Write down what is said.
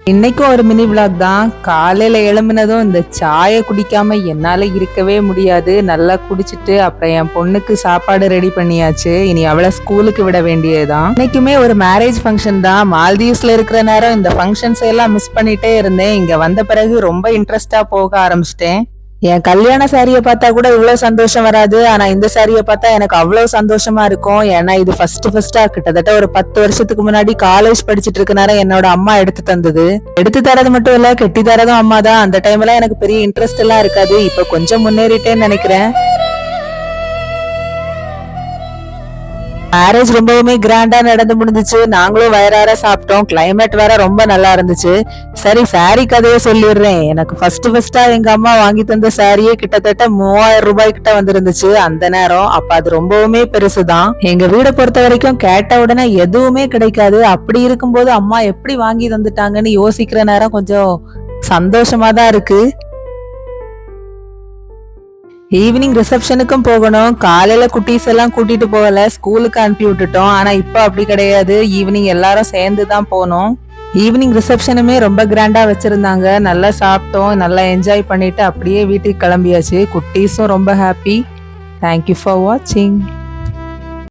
இன்னைக்கும் ஒரு mini vlog தான். காலையில எழும்பினதும் இந்த சாயை குடிக்காம என்னால இருக்கவே முடியாது. நல்லா குடிச்சிட்டு அப்புறம் என் பொண்ணுக்கு சாப்பாடு ரெடி பண்ணியாச்சு. இனி அவளை ஸ்கூலுக்கு விட வேண்டியதுதான். இன்னைக்குமே ஒரு மேரேஜ் ஃபங்க்ஷன் தான். மால்தீவ்ஸ்ல இருக்கிற நேரம் இந்த ஃபங்க்ஷன்ஸ் எல்லாம் மிஸ் பண்ணிட்டே இருந்தேன். இங்க வந்த பிறகு ரொம்ப இன்ட்ரெஸ்டா போக ஆரம்பிச்சிட்டேன். என் கல்யாண சாரியை பார்த்தா கூட இவ்வளவு சந்தோஷம் வராது. ஆனா இந்த சாரியை பார்த்தா எனக்கு அவ்வளவு சந்தோஷமா இருக்கும். ஏன்னா இது ஃபர்ஸ்டா கிட்டத்தட்ட ஒரு 10 வருஷத்துக்கு முன்னாடி காலேஜ் படிச்சுட்டு இருக்க நேரம் என்னோட அம்மா எடுத்து தந்தது. எடுத்து தரது மட்டும் இல்ல, கெட்டி தரதும் அம்மா தான். அந்த டைம்ல எனக்கு பெரிய இன்ட்ரெஸ்ட் எல்லாம் இருக்காது. இப்ப கொஞ்சம் முன்னேறிட்டேன்னு நினைக்கிறேன். மேரேஜ் ரொம்பவுமே கிராண்டா நடந்து முடிஞ்சிச்சு. நாங்களும் வயிறார சாப்பிட்டோம். கிளைமேட் வேற ரொம்ப நல்லா இருந்துச்சு. சரி, சாரி கதையை சொல்லிடுறேன். எனக்கு ஃபர்ஸ்டா எங்க அம்மா வாங்கி தந்த சாரியே கிட்டத்தட்ட 3000 ரூபாய் கிட்ட வந்திருந்துச்சு அந்த நேரம். அப்ப அது ரொம்பவுமே பெருசுதான். எங்க வீடை பொறுத்த வரைக்கும் கேட்ட உடனே எதுவுமே கிடைக்காது. அப்படி இருக்கும்போது அம்மா எப்படி வாங்கி தந்துட்டாங்கன்னு யோசிக்கிற நேரம் கொஞ்சம் சந்தோஷமா தான் இருக்கு. ஈவினிங் ரிசப்ஷனுக்கும் போகணும். காலையில குட்டீஸ் எல்லாம் கூட்டிட்டு போகல, ஸ்கூலுக்கு அனுப்பி விட்டுட்டோம். ஆனா இப்ப அப்படி கிடையாது. ஈவினிங் எல்லாரும் சேர்ந்து தான் போனோம். ஈவினிங் ரிசப்ஷனுமே ரொம்ப கிராண்டா வச்சிருந்தாங்க. நல்லா சாப்பிட்டோம், நல்லா என்ஜாய் பண்ணிட்டு அப்படியே வீட்டுக்கு கிளம்பியாச்சு. குட்டீஸும் ரொம்ப ஹாப்பி. தேங்க்யூ ஃபார் வாட்சிங்.